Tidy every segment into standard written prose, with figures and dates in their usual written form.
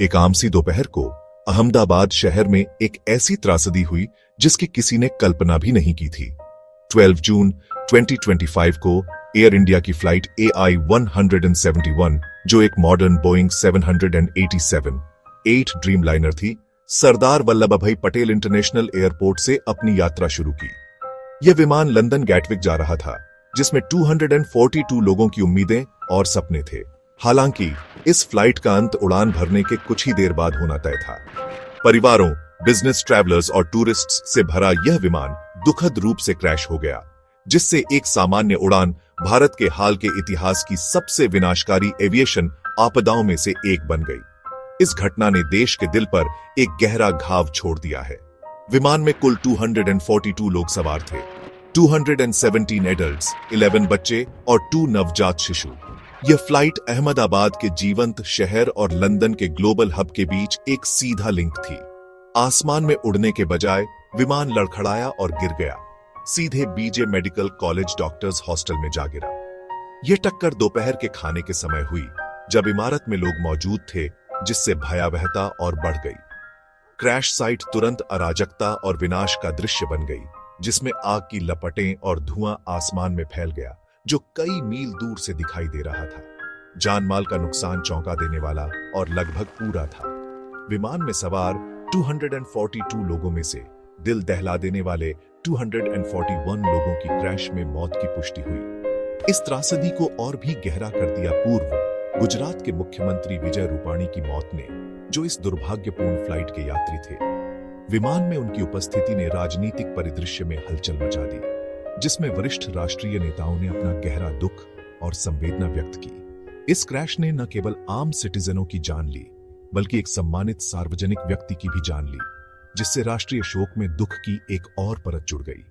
एक आम सी दोपहर को अहमदाबाद शहर में एक ऐसी त्रासदी हुई जिसकी किसी ने कल्पना भी नहीं की थी। 12 जून 2025 को एयर इंडिया की फ्लाइट AI 171, जो एक मॉडर्न बोइंग 787-8 ड्रीमलाइनर थी, सरदार वल्लभ भाई पटेल इंटरनेशनल एयरपोर्ट से अपनी यात्रा शुरू की। यह विमान लंदन गैटविक जा रहा था, जिसमें 242 लोगों की उम्मीदें और सपने थे। हालांकि इस फ्लाइट का अंत उड़ान भरने के कुछ ही देर बाद होना तय था। परिवारों, बिजनेस ट्रैवलर्स और टूरिस्ट्स से भरा यह विमान दुखद रूप से क्रैश हो गया, जिससे एक सामान्य उड़ान भारत के हाल के इतिहास की सबसे विनाशकारी एविएशन आपदाओं में से एक बन गई। इस घटना ने देश के दिल पर एक गहरा घाव छोड़ दिया है। विमान में कुल 242 लोग सवार थे, 217 एडल्ट्स, 11 बच्चे और 2 नवजात शिशु। यह फ्लाइट अहमदाबाद के जीवंत शहर और लंदन के ग्लोबल हब के बीच एक सीधा लिंक थी। आसमान में उड़ने के बजाय विमान लड़खड़ाया और गिर गया, सीधे BJ medical college doctors hostel में जा गिरा। यह टक्कर दोपहर के खाने के समय हुई, जब इमारत में लोग मौजूद थे, जिससे भयावहता और बढ़ गई। क्रैश साइट तुरंत अराजकता और विनाश का दृश्य बन गई, जिसमें आग की लपटें और धुआं आसमान में फैल गया, जो कई मील दूर से दिखाई दे रहा था। जान माल का नुकसान चौंका देने वाला और लगभग पूरा था। विमान में सवार 242 लोगों में से दिल दहला देने वाले 241 लोगों की क्रैश में मौत की पुष्टि हुई। इस त्रासदी को और भी गहरा कर दिया पूर्व गुजरात के मुख्यमंत्री विजय रूपाणी की मौत ने, जो इस दुर्भाग्यपूर्ण फ्लाइट के यात्री थे। विमान में उनकी उपस्थिति ने राजनीतिक परिदृश्य में हलचल मचा दी, जिसमें वरिष्ठ राष्ट्रीय नेताओं ने अपना गहरा दुख और संवेदना व्यक्त की। इस क्रैश ने न केवल आम सिटीजनों की जान ली, बल्कि एक सम्मानित सार्वजनिक व्यक्ति की भी जान ली, जिससे राष्ट्रीय शोक में दुख की एक और परत जुड़ गई।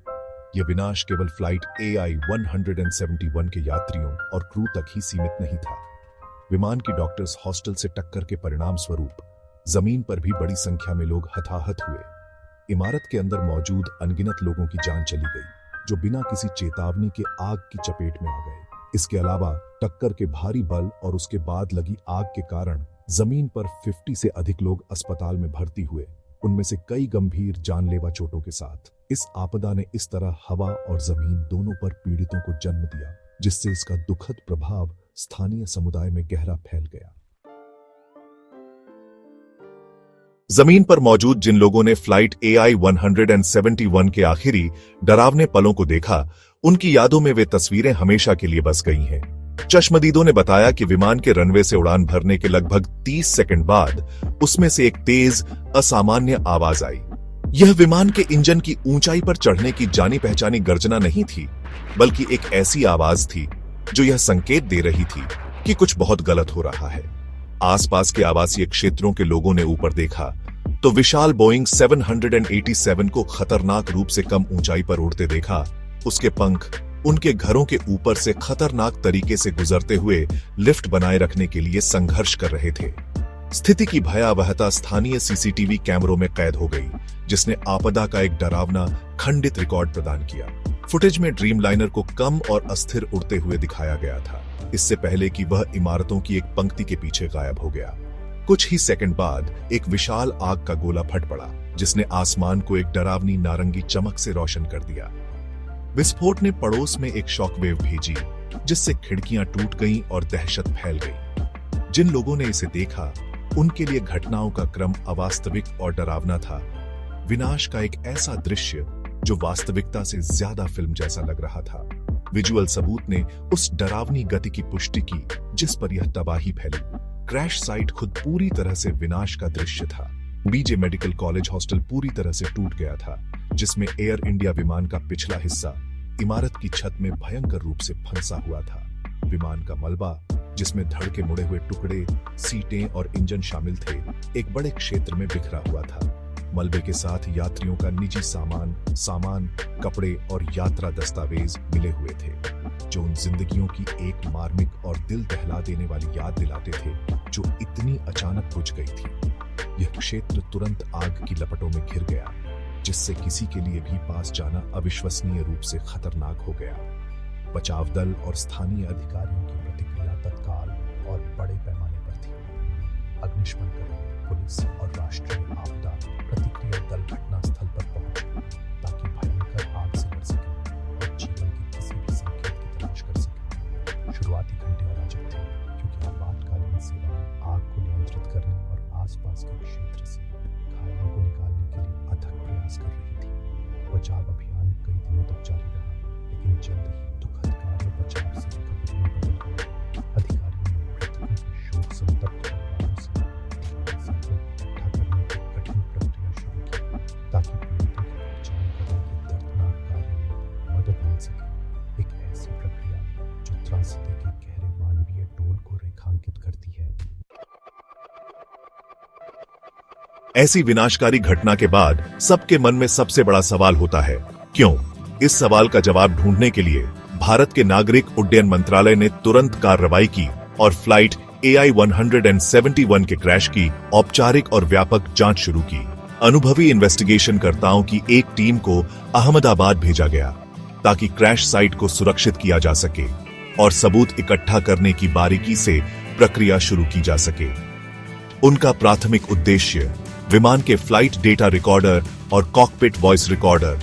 यह विनाश केवल फ्लाइट AI 171 के यात्रियों और क्रू तक ही सीमित नहीं था। विमान की डॉक्टर्स हॉस्टल से टक्कर के परिणाम स्वरूप जमीन पर भी बड़ी संख्या में लोग हताहत हुए। इमारत के अंदर मौजूद अनगिनत लोगों की जान चली गई, जो बिना किसी चेतावनी के आग की चपेट में आ गए। इसके अलावा टक्कर के भारी बल और उसके बाद लगी आग के कारण जमीन पर 50 से अधिक लोग अस्पताल में भर्ती हुए, उनमें से कई गंभीर जानलेवा चोटों के साथ। इस आपदा ने इस तरह हवा और जमीन दोनों पर पीड़ितों को जन्म दिया, जिससे इसका दुखद प्रभाव स्थानीय समुदाय में गहरा फैल गया। जमीन पर मौजूद जिन लोगों ने फ्लाइट AI 171 के आखिरी डरावने पलों को देखा, उनकी यादों में वे तस्वीरें हमेशा के लिए बस गई हैं। चश्मदीदों ने बताया कि विमान के रनवे से उड़ान भरने के लगभग 30 सेकंड बाद उसमें से एक तेज, असामान्य आवाज आई। यह विमान के इंजन की ऊंचाई पर चढ़ने की जानी पहचानी गर्जना नहीं थी, बल्कि एक ऐसी आवाज थी जो यह संकेत दे रही थी कि कुछ बहुत गलत हो रहा है। आसपास के आवासीय क्षेत्रों के लोगों ने ऊपर देखा तो विशाल बोइंग 787 को खतरनाक रूप से कम ऊंचाई पर उड़ते देखा। उसके पंख उनके घरों के ऊपर से खतरनाक तरीके से गुजरते हुए लिफ्ट बनाए रखने के लिए संघर्ष कर रहे थे। स्थिति की भयावहता स्थानीय CCTV कैमरों में कैद हो गई, जिसने आपदा का एक डरावना खंडित रिकॉर्ड प्रदान किया। फुटेज में ड्रीमलाइनर को कम और अस्थिर उड़ते हुए दिखाया गया था, इससे पहले कि वह इमारतों की एक पंक्ति के पीछे गायब हो गया। कुछ ही सेकंड बाद एक विशाल आग का गोला फट पड़ा, जिसने आसमान को एक डरावनी नारंगी चमक से रोशन कर दिया। विस्फोट ने पड़ोस में एक शॉकवेव भेजी, जिससे खिड़कियां टूट गईं और दहशत फैल गई। जिन लोगों ने इसे देखा, उनके लिए घटनाओं का क्रम अवास्तविक और डरावना था। विनाश का एक ऐसा दृश्य जो वास्तविकता से ज्यादा फिल्म जैसा लग रहा था। विजुअल सबूत ने उस डरावनी गति की पुष्टि की जिस पर यह तबाही फैली। क्रैश साइट खुद पूरी तरह से विनाश का दृश्य था। बीजे मेडिकल कॉलेज हॉस्टल पूरी तरह से टूट गया था, जिसमें एयर इंडिया विमान का पिछला हिस्सा इमारत की छत में भयंकर रूप से फंसा हुआ था। विमान का मलबा, जिसमें धड़ के मुड़े हुए टुकड़े, सीटें और इंजन शामिल थे, एक बड़े क्षेत्र में बिखरा हुआ था। मलबे के साथ यात्रियों का निजी सामान, कपड़े और यात्रा दस्तावेज मिले हुए थे, जो उन जिंदगियों की एक मार्मिक और दिल दहला देने वाली याद दिलाते थे, जो इतनी अचानक बुझ गई थी। यह क्षेत्र तुरंत आग की लपटों में घिर गया, जिससे किसी के लिए भी पास जाना अविश्वसनीय रूप से खतरनाक हो गया। बचाव दल और स्थानीय अधिकारियों की प्रतिक्रिया तत्काल और बड़े पैमाने पर थी। अग्निशमन करें, पुलिस और राष्ट्रीय आपदा प्रतिक्रिया दल घटनास्थल पर पहुंचे ताकि भयंकर आग से लड़ सके और जीवन के किसी भी संकेत की तलाश कर सके। शुरुआती घंटे अराजक थे क्योंकि आपातकालीन सेवाएं आग को नियंत्रित करने और आसपास के क्षेत्र से घायलों को निकालने के लिए अथक प्रयास कर रही थी। बचाव अभियान कई दिनों तक जारी रहा, लेकिन जल्द ही दुखद कार्य बचाव से रिकवरी में बदल गया। अधिकारियों ने मृतकों के शोक संतप्त परिवारों से सैंपल इकट्ठा करने की कठिन प्रक्रिया शुरू की ताकि पीड़ितों की पहचान करने के दर्दनाक कार्य में मदद मिल सके। एक ऐसी प्रक्रिया जो त्रासदी के गहरे मानवीय टोल को रेखांकित करती है। ऐसी विनाशकारी घटना के बाद सबके मन में सबसे बड़ा सवाल होता है, क्यों? इस सवाल का जवाब ढूंढने के लिए भारत के नागरिक उड्डयन मंत्रालय ने तुरंत कार्रवाई की और फ्लाइट AI-171 के क्रैश की औपचारिक और व्यापक जांच शुरू की। अनुभवी इन्वेस्टिगेशनकर्ताओं की एक टीम को अहमदाबाद भेजा गया ताकि क्रैश साइट को सुरक्षित किया जा सके और सबूत इकट्ठा करने की बारीकी से प्रक्रिया शुरू की जा सके। उनका प्राथमिक उद्देश्य विमान के फ्लाइट डेटा रिकॉर्डर और cockpit voice recorder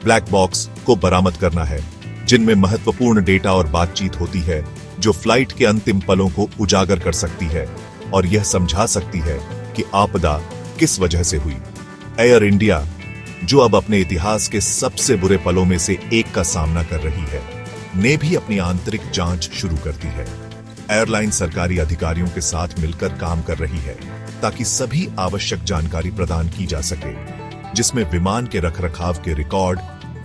black box को बरामद करना है, जिनमें महत्वपूर्ण डेटा और बातचीत होती है जो फ्लाइट के अंतिम पलों को उजागर कर सकती है और यह समझा सकती है कि आपदा किस वजह से हुई। एयर इंडिया, जो अब अपने इतिहास के सबसे बुरे पलों में से एक का सामना कर रही है, ने भी अपनी आंतरिक जांच शुरू कर दी है। एयरलाइन सरकारी अधिकारियों के साथ मिलकर काम कर रही है ताकि सभी आवश्यक जानकारी प्रदान की जा सके, जिसमें विमान के रखरखाव के रिकॉर्ड,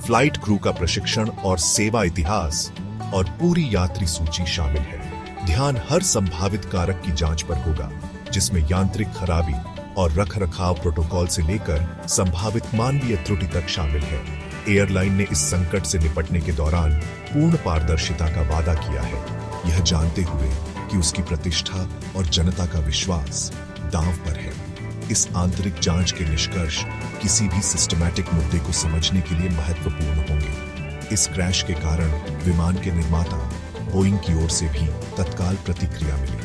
फ्लाइट क्रू का प्रशिक्षण और सेवा इतिहास और पूरी यात्री सूची शामिल है। ध्यान हर संभावित कारक की जांच पर होगा, जिसमें यांत्रिक खराबी और रखरखाव प्रोटोकॉल से लेकर संभावित मानवीय त्रुटि तक शामिल है। एयरलाइन ने इस संकट से निपटने के दौरान पूर्ण पारदर्शिता का वादा किया है, यह जानते हुए कि उसकी प्रतिष्ठा और जनता का विश्वास दांव पर है। इस आंतरिक जांच के निष्कर्ष किसी भी सिस्टमैटिक मुद्दे को समझने के लिए महत्वपूर्ण होंगे। इस क्रैश के कारण विमान के निर्माता बोइंग की ओर से भी तत्काल प्रतिक्रिया मिली।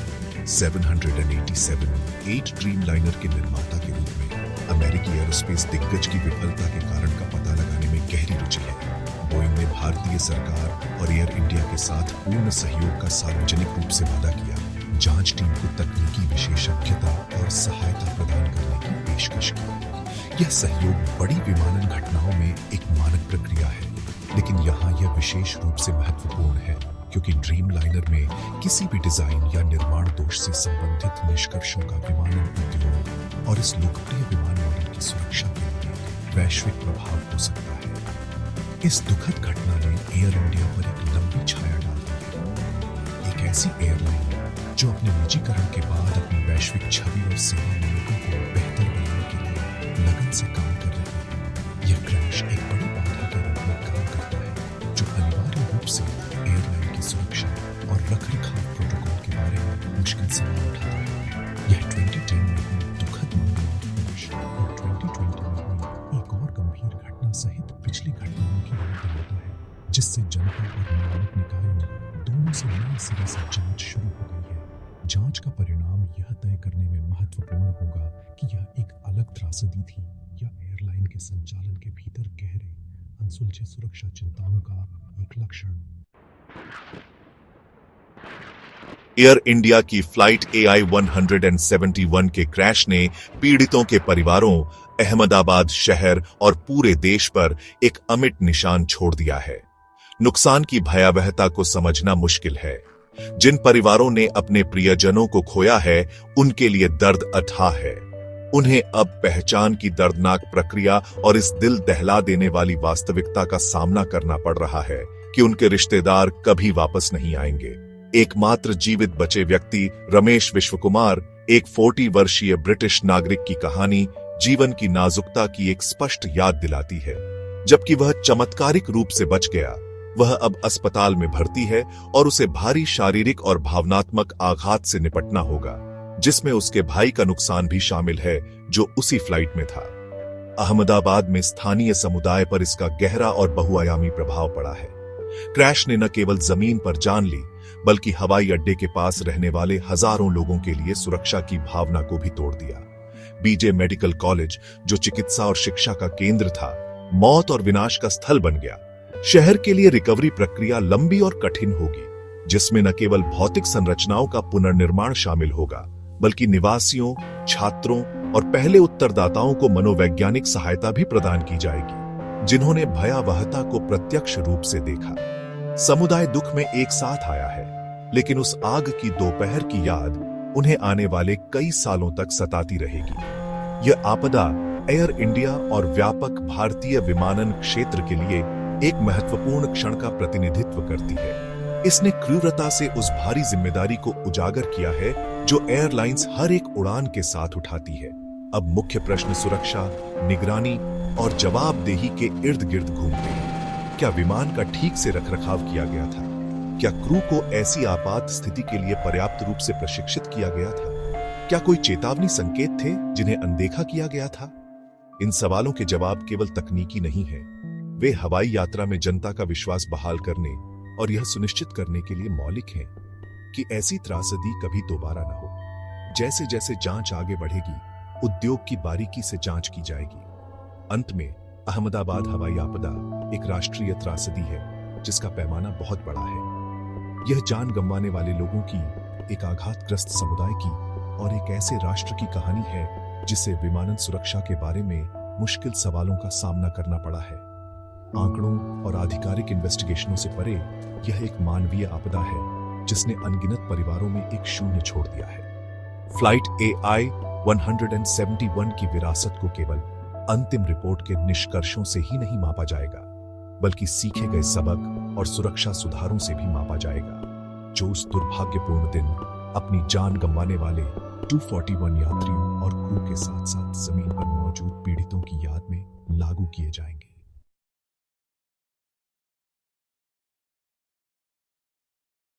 787-8 ड्रीमलाइनर के निर्माता के रूप में अमेरिकी एरोस्पेस दिग्गज की विफलता के कारण का पता लगाने में गहरी रुचि है। बोइंग ने भारतीय सरकार और एयर इंडिया के साथ पूर्ण सहयोग का सार्वजनिक रूप से वादा किया। जांच टीम को तकनीकी विशेषज्ञता और सहायता प्रदान करने की पेशकश की। यह सहयोग बड़ी विमानन घटनाओं में एक मानक प्रक्रिया है, लेकिन यहाँ यह विशेष रूप से महत्वपूर्ण है क्योंकि ड्रीमलाइनर में किसी भी डिजाइन या निर्माण दोष से संबंधित निष्कर्षों का विमानन उद्योग और इस लोकप्रिय विमान मॉडल की सुरक्षा के लिए वैश्विक प्रभाव हो सकता है। इस दुखद घटना ने एयर इंडिया पर एक लंबी छाया डाल दी है। एक ऐसी एयरलाइन जो अपने निजीकरण के बाद अपनी वैश्विक छवि और सेवा मानकों को बेहतर बनाने के लिए लगन से काम कर रही है। यह क्रैश एक बड़ी बाधा के रूप में काम करता है, जो अनिवार्य रूप से एयरलाइन की सुरक्षा और रखरखाव प्रोटोकॉल के बारे में मुश्किल सवाल उठाता है। यह 2010 में हुई दुखद मंगलवार क्रैश और 2020 में हुई एक और गंभीर घटना सहित पिछली घटनाओं की याद दिलाता है, जिससे जनता और नियामक निकायों दोनों से नए सिरे से जांच शुरू हो गई है। जांच का परिणाम यह तय करने में महत्वपूर्ण होगा कि यह एक अलग त्रासदी थी या एयरलाइन के संचालन के भीतर गहरे अनसुलझे सुरक्षा चिंताओं का एक लक्षण। एयर इंडिया की फ्लाइट AI-171 के क्रैश ने पीड़ितों के परिवारों, अहमदाबाद शहर और पूरे देश पर एक अमिट निशान छोड़ दिया है। नुकसान की भयावहता को समझना मुश्किल है। जिन परिवारों ने अपने प्रियजनों को खोया है, उनके लिए दर्द अथाह है। उन्हें अब पहचान की दर्दनाक प्रक्रिया और इस दिल दहला देने वाली वास्तविकता का सामना करना पड़ रहा है कि उनके रिश्तेदार कभी वापस नहीं आएंगे। एकमात्र जीवित बचे व्यक्ति रमेश विश्वकुमार, एक 40 वर्षीय ब्रिटिश नागरिक की कहानी जीवन की नाजुकता की एक स्पष्ट याद दिलाती है। जबकि वह चमत्कारिक रूप से बच गया, वह अब अस्पताल में भर्ती है और उसे भारी शारीरिक और भावनात्मक आघात से निपटना होगा, जिसमें उसके भाई का नुकसान भी शामिल है जो उसी फ्लाइट में था। अहमदाबाद में स्थानीय समुदाय पर इसका गहरा और बहुआयामी प्रभाव पड़ा है। क्रैश ने न केवल जमीन पर जान ली, बल्कि हवाई अड्डे के पास रहने वाले हजारों लोगों के लिए सुरक्षा की भावना को भी तोड़ दिया। बीजे मेडिकल कॉलेज, जो चिकित्सा और शिक्षा का केंद्र था, मौत और विनाश का स्थल बन गया। शहर के लिए रिकवरी प्रक्रिया लंबी और कठिन होगी, जिसमें न केवल भौतिक संरचनाओं का पुनर्निर्माण शामिल होगा, बल्कि निवासियों, छात्रों और पहले उत्तरदाताओं को मनोवैज्ञानिक सहायता भी प्रदान की जाएगी, जिन्होंने भयावहता को प्रत्यक्ष रूप से देखा। समुदाय दुख में एक साथ आया है, लेकिन उस आग की दोपहर की याद उन्हें आने वाले कई सालों तक सताती रहेगी। यह आपदा एयर इंडिया और व्यापक भारतीय विमानन क्षेत्र के लिए एक महत्वपूर्ण क्षण का प्रतिनिधित्व करती है। इसने क्रूरता से उस भारी जिम्मेदारी को उजागर किया है जो एयरलाइंस हर एक उड़ान के साथ उठाती है। अब मुख्य प्रश्न सुरक्षा, निगरानी और जवाबदेही के इर्द गिर्द घूमते हैं। क्या विमान का ठीक से रखरखाव किया गया था? क्या क्रू को ऐसी आपात स्थिति के लिए पर्याप्त रूप से प्रशिक्षित किया गया था? क्या कोई चेतावनी संकेत थे जिन्हें अनदेखा किया गया था? इन सवालों के जवाब केवल तकनीकी नहीं है, वे हवाई यात्रा में जनता का विश्वास बहाल करने और यह सुनिश्चित करने के लिए मौलिक हैं कि ऐसी त्रासदी कभी दोबारा न हो। जैसे जैसे जांच आगे बढ़ेगी, उद्योग की बारीकी से जांच की जाएगी। अंत में अहमदाबाद हवाई आपदा एक राष्ट्रीय त्रासदी है जिसका पैमाना बहुत बड़ा है। यह जान गंवाने वाले लोगों की, एक आघातग्रस्त समुदाय की और एक ऐसे राष्ट्र की कहानी है जिसे विमानन सुरक्षा के बारे में मुश्किल सवालों का सामना करना पड़ा है। आंकड़ों और आधिकारिक इन्वेस्टिगेशनों से परे यह एक मानवीय आपदा है जिसने अनगिनत परिवारों में एक शून्य छोड़ दिया है। फ्लाइट AI-171 की विरासत को केवल अंतिम रिपोर्ट के निष्कर्षों से ही नहीं मापा जाएगा, बल्कि सीखे गए सबक और सुरक्षा सुधारों से भी मापा जाएगा, जो उस दुर्भाग्यपूर्ण दिन अपनी जान गंवाने वाले 241 यात्रियों और क्रू के साथ साथ जमीन पर मौजूद पीड़ितों की याद में लागू किए जाएंगे।